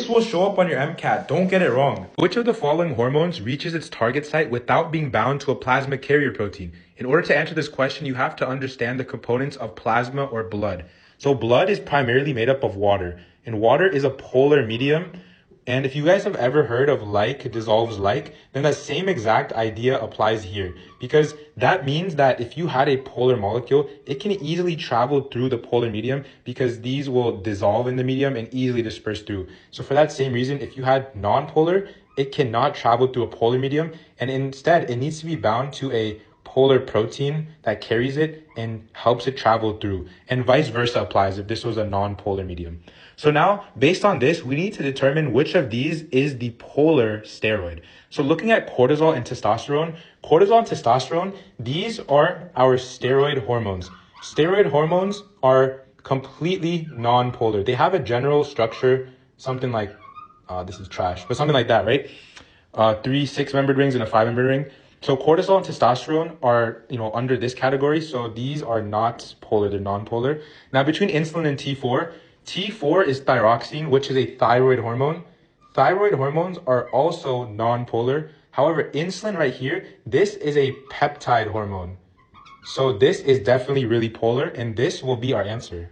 This will show up on your MCAT. Don't get it wrong. Which of the following hormones reaches its target site without being bound to a plasma carrier protein? In order to answer this question, you have to understand the components of plasma or blood. So blood is primarily made up of water, and water is a polar medium. And if you guys have ever heard of like dissolves like, then that same exact idea applies here. Because that means that if you had a polar molecule, it can easily travel through the polar medium because these will dissolve in the medium and easily disperse through. So for that same reason, if you had non-polar, it cannot travel through a polar medium. And instead, it needs to be bound to a polar protein that carries it and helps it travel through. And vice versa applies if this was a non-polar medium. So now, based on this, we need to determine which of these is the polar steroid. So looking at cortisol and testosterone, these are our steroid hormones. Steroid hormones are completely non-polar. They have a general structure, something like, this is trash, but something like that, right? 3 6-membered rings and a 5-membered ring. So cortisol and testosterone are, under this category. So these are not polar, they're non-polar. Now between insulin and T4 is thyroxine, which is a thyroid hormone. Thyroid hormones are also non-polar. However, insulin right here, this is a peptide hormone. So this is definitely really polar, and this will be our answer.